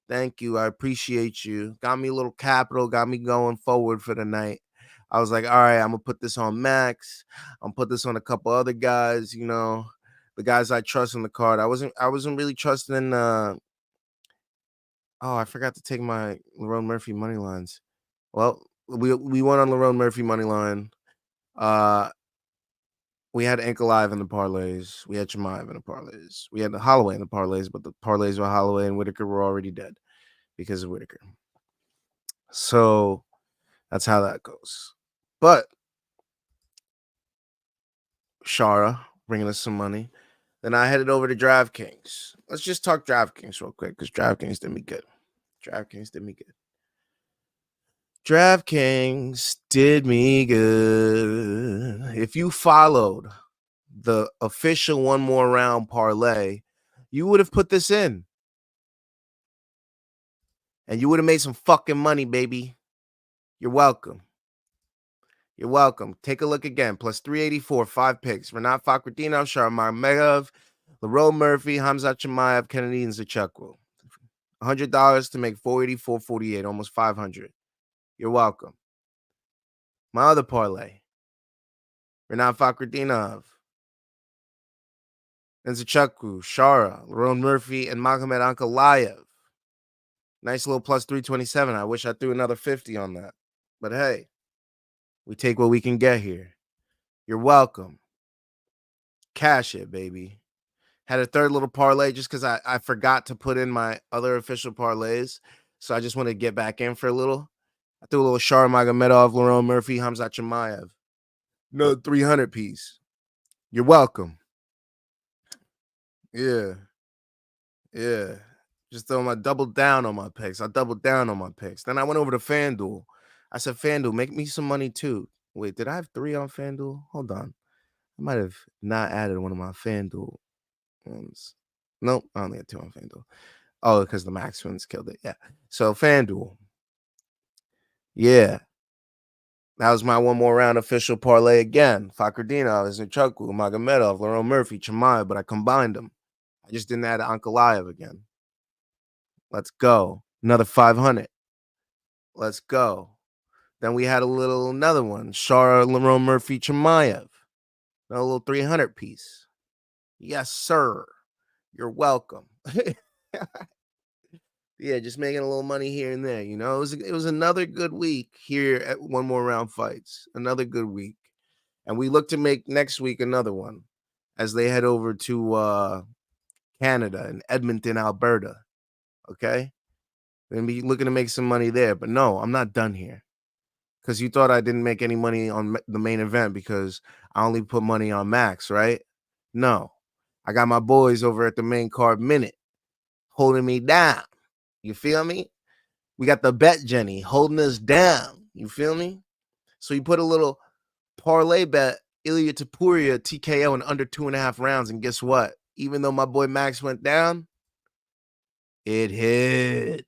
Thank you. I appreciate you. Got me a little capital, got me going forward for the night. I was like, all right, I'm going to put this on Max. I'm going to put this on a couple other guys, the guys I trust in the card. I wasn't really trusting in I forgot to take my Leronemurphy money lines. Well, we went on Leronemurphy money line. We had Ankalaev in the parlays. We had Chimaev in the parlays. We had the Holloway in the parlays, but the parlays with Holloway and Whittaker were already dead because of Whittaker. So that's how that goes. But Shara, bringing us some money. Then I headed over to DraftKings. Let's just talk DraftKings real quick because DraftKings did me good. DraftKings did me good. DraftKings did me good. If you followed the official one more round parlay, you would have put this in. And you would have made some fucking money, baby. You're welcome. You're welcome. Take a look again. Plus 384, 5 picks. Renat Fakhretdinov, Sharamagomedov, leronemurphy, Khamzatchimaev, Kennedy, and Zachekwu. $100 to make 484.48, almost 500. You're welcome. My other parlay. Renat Fakhretdinov, and Zachekwu, Shara, Leronemurphy, and Magomed Ankalaev. Nice little plus 327. I wish I threw another 50 on that. But hey, we take what we can get here. You're welcome. Cash it, baby. Had a third little parlay just because I forgot to put in my other official parlays. So I just want to get back in for a little. I threw a little Sharamagomedov, Leronemurphy, Khamzatchimaev. No 300 piece. You're welcome. Yeah. Just doubled down on my picks. I doubled down on my picks. Then I went over to FanDuel. I said, FanDuel, make me some money too. Wait, did I have 3 on FanDuel? Hold on. I might have not added one of my FanDuel ones. Nope, I only had 2 on FanDuel. Oh, because the Max ones killed it. Yeah. So FanDuel. Yeah. That was my one more round official parlay again. Fakhretdinov, Zachekwu, Magomedov, Leronemurphy, Chimaev, but I combined them. I just didn't add Ankalaev again. Let's go. Another 500. Let's go. Then we had another one. Shara, Leronemurphy, Chimaev. A little 300 piece. Yes, sir. You're welcome. Yeah, just making a little money here and there. You know, it was another good week here at One More Round Fights. Another good week. And we look to make next week another one as they head over to Canada and Edmonton, Alberta. Okay? We're going to be looking to make some money there. But no, I'm not done here. Because you thought I didn't make any money on the main event because I only put money on Max, right? No. I got my boys over at the main card minute holding me down. You feel me? We got the bet Jenny holding us down. You feel me? So you put a little parlay bet, Ilia Topuria TKO in under 2.5 rounds. And guess what? Even though my boy Max went down, it hit.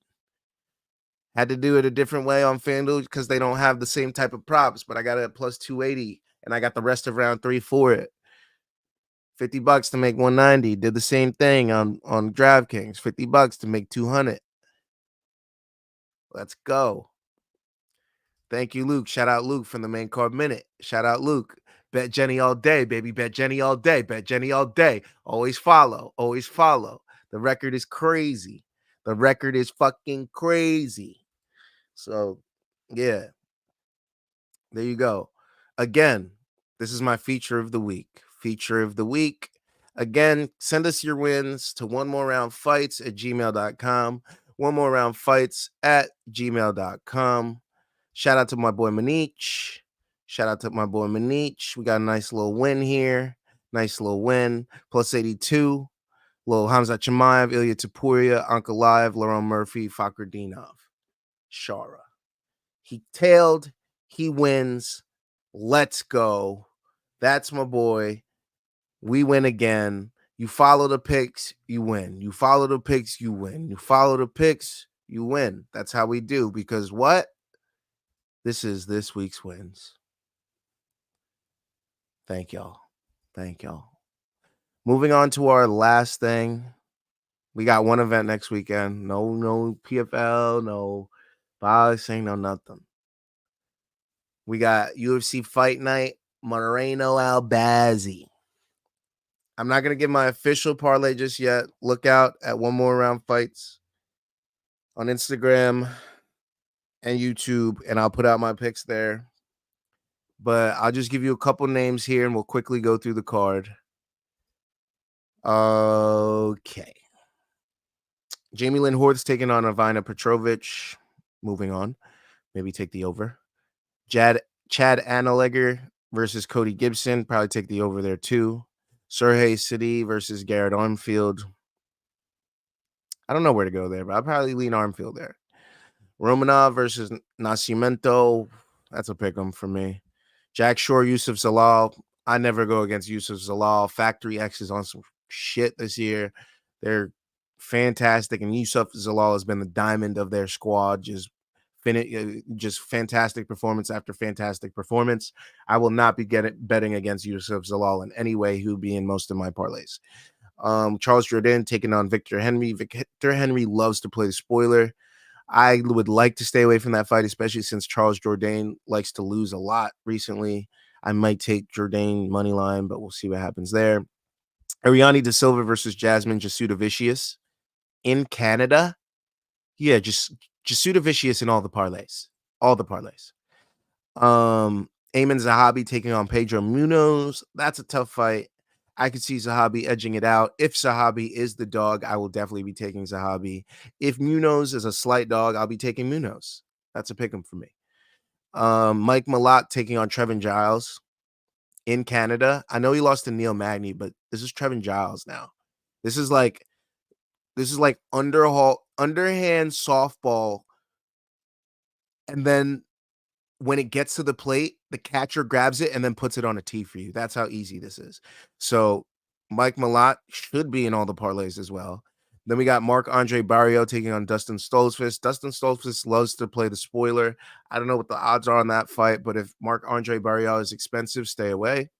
Had to do it a different way on FanDuel because they don't have the same type of props, but I got it at plus 280 and I got the rest of round 3 for it. $50 to make 190. Did the same thing on DraftKings. $50 to make 200. Let's go. Thank you, Luke. Shout out Luke from the main card minute. Shout out Luke. Bet Jenny all day, baby. Bet Jenny all day. Bet Jenny all day. Always follow. Always follow. The record is crazy. The record is fucking crazy. So, yeah. There you go. Again, this is my feature of the week. Feature of the week. Again, send us your wins to onemoreroundfights@gmail.com. onemoreroundfights@gmail.com. Shout out to my boy Manich. We got a nice little win here. Nice little win. Plus 82. Little Khamzatchimaev, Ilia Topuria, Ankalaev, Leronemurphy, Fakhretdinov, Shara. He tailed. He wins. Let's go. That's my boy. We win again. You follow the picks, you win. You follow the picks, you win. You follow the picks, you win. That's how we do. Because what? This is this week's wins. Thank y'all. Thank y'all. Moving on to our last thing. We got one event next weekend. No PFL, no boxing, no nothing. We got UFC Fight Night, Moreno Albazi. I'm not going to give my official parlay just yet. Look out at One More Round Fights on Instagram and YouTube, and I'll put out my picks there. But I'll just give you a couple names here, and we'll quickly go through the card. Okay. Jamie Lynn Horth's taking on Ivana Petrovic. Moving on. Maybe take the over. Chad Annalegger versus Cody Gibson. Probably take the over there too. Sergey City versus Garrett Armfield. I don't know where to go there, but I'll probably lean Armfield there. Romanov versus Nascimento. That's a pick 'em for me. Jack Shore, Yusuf Zalal. I never go against Yusuf Zalal. Factory X is on some shit this year. They're fantastic, and Yusuf Zalal has been the diamond of their squad. Just fantastic performance after fantastic performance. I will not be betting against Yusuf Zalal in any way. He would be in most of my parlays. Charles Jourdain taking on Victor Henry. Victor Henry loves to play the spoiler. I would like to stay away from that fight, especially since Charles Jourdain likes to lose a lot recently. I might take Jourdain money line, but we'll see what happens there. Ariane De Silva versus Jasmine Jasudavicius in Canada. Yeah, just Jasudavicius in all the parlays. All the parlays. Ayman Zahabi taking on Pedro Munoz. That's a tough fight. I could see Zahabi edging it out. If Zahabi is the dog, I will definitely be taking Zahabi. If Munoz is a slight dog, I'll be taking Munoz. That's a pick 'em for me. Mike Malott taking on Trevin Giles in Canada. I know he lost to Neil Magny, but this is Trevin Giles now. This is like underhand softball, and then when it gets to the plate, the catcher grabs it and then puts it on a tee for you. That's how easy this is. So Mike Malott should be in all the parlays as well. Then we got Marc-Andre Barrio taking on Dustin Stoltzfus. Dustin Stoltzfus loves to play the spoiler. I don't know what the odds are on that fight, but if Marc-Andre Barrio is expensive, stay away.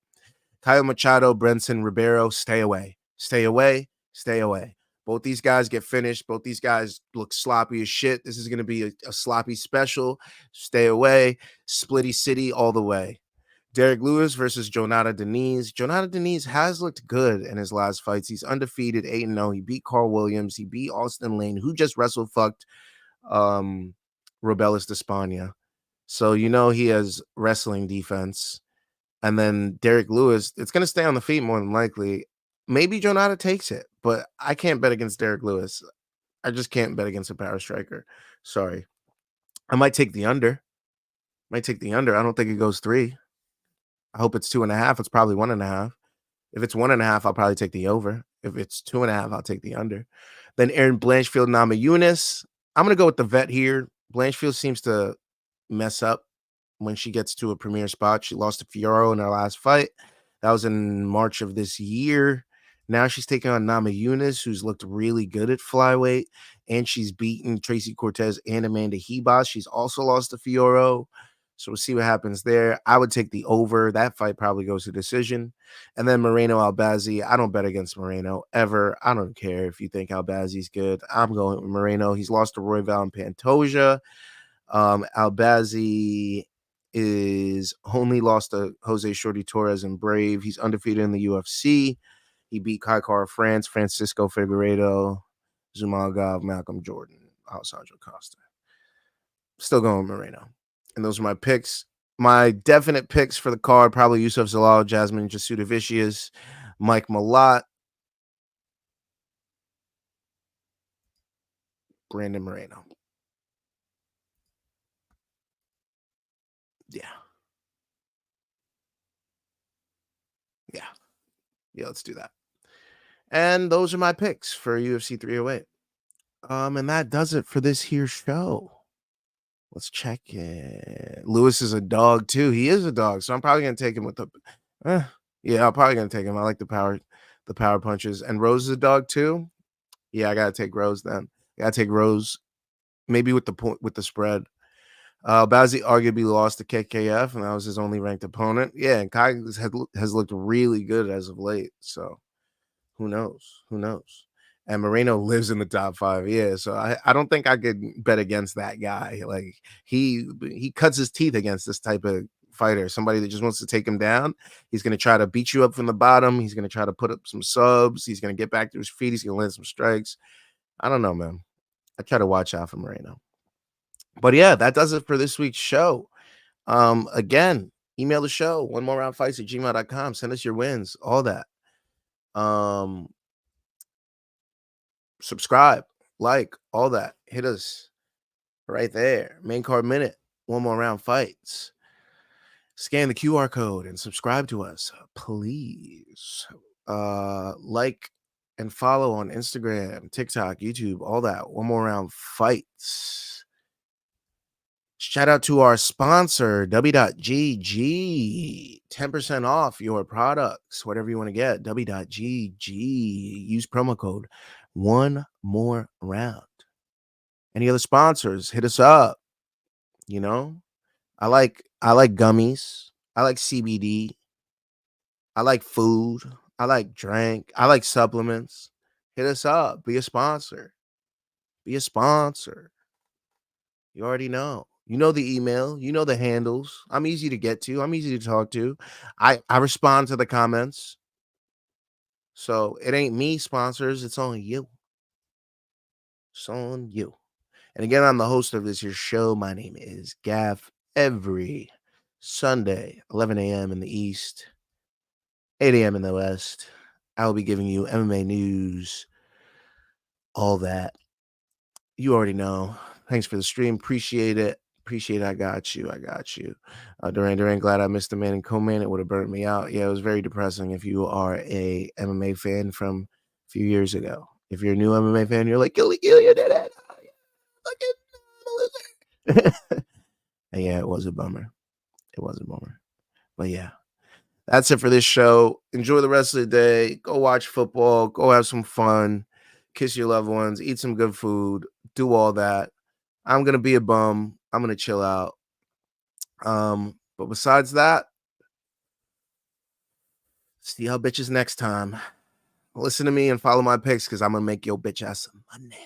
Kyle Machado, Brenson Ribeiro, stay away. Stay away. Stay away. Both these guys get finished. Both these guys look sloppy as shit. This is going to be a sloppy special. Stay away. Splitty City all the way. Derek Lewis versus Jonata Denise. Jonata Denise has looked good in his last fights. He's undefeated, 8-0. He beat Carl Williams. He beat Austin Lane, who just wrestle fucked Robelis Despania. So you know he has wrestling defense. And then Derek Lewis, it's going to stay on the feet more than likely. Maybe Jonata takes it, but I can't bet against Derek Lewis. I just can't bet against a power striker. Sorry. I might take the under. I don't think it goes 3. I hope it's 2.5. It's probably 1.5. If it's 1.5, I'll probably take the over. If it's 2.5, I'll take the under. Then Aaron Blanchfield, Namajunas. I'm going to go with the vet here. Blanchfield seems to mess up when she gets to a premier spot. She lost to Fioro in her last fight. That was in March of this year. Now she's taking on Namajunas, who's looked really good at flyweight, and she's beaten Tracy Cortez and Amanda Hebas. She's also lost to Fioro. So we'll see what happens there. I would take the over. That fight probably goes to decision. And then Moreno Albazi. I don't bet against Moreno ever. I don't care if you think Albazi's good. I'm going with Moreno. He's lost to Royval and Pantoja. Albazi is only lost to Jose Shorty Torres and Brave. He's undefeated in the UFC. He beat Kai Kara France, Francisco Figueiredo, Zumagov, Malcolm Jordan, Alessandro Costa. Still going Moreno. And those are my picks. My definite picks for the card, probably Yusuf Zalal, Jasmine Jasudavicius, Mike Malott, Brandon Moreno. Yeah. Yeah, let's do that. And those are my picks for UFC 308. And that does it for this here show. Let's check it. Lewis is a dog too. He is a dog, so I'm probably gonna take him with the. Yeah, I'm probably gonna take him. I like the power punches. And Rose is a dog too. Yeah, I gotta take Rose then. I gotta take Rose, maybe with the spread. Bazzi arguably lost to KKF, and that was his only ranked opponent. Yeah, and Kai has looked really good as of late. So who knows? And Moreno lives in the top 5. Yeah, so I don't think I could bet against that guy. Like he cuts his teeth against this type of fighter, somebody that just wants to take him down. He's going to try to beat you up from the bottom. He's going to try to put up some subs. He's going to get back to his feet. He's going to land some strikes. I don't know, man. I try to watch out for Moreno. But yeah, that does it for this week's show. Again, email the show, onemoreroundfights@gmail.com. Send us your wins, all that. Subscribe, like, all that. Hit us right there. Main card minute, one more round fights. Scan the QR code and subscribe to us, please. Like and follow on Instagram, TikTok, YouTube, all that. One More Round Fights. Shout out to our sponsor, W.GG. 10% off your products, whatever you want to get. W.GG. Use promo code One More Round. Any other sponsors? Hit us up. You know, I like gummies. I like CBD. I like food. I like drink. I like supplements. Hit us up. Be a sponsor. Be a sponsor. You already know. You know the email. You know the handles. I'm easy to get to. I'm easy to talk to. I respond to the comments. So it ain't me, sponsors. It's on you. It's on you. And again, I'm the host of this here show. My name is Gaff. Every Sunday, 11 a.m. in the East, 8 a.m. in the West, I will be giving you MMA news, all that. You already know. Thanks for the stream. Appreciate it. Appreciate it. I got you. Duran, glad I missed the man and co-man. It would have burnt me out. Yeah, it was very depressing if you are a MMA fan from a few years ago. If you're a new MMA fan, you're like, Ilia did it. And yeah, it was a bummer. But yeah, that's it for this show. Enjoy the rest of the day. Go watch football. Go have some fun. Kiss your loved ones. Eat some good food. Do all that. I'm going to be a bum. I'm going to chill out. But besides that, see y'all bitches next time. Listen to me and follow my picks because I'm going to make your bitch ass some money.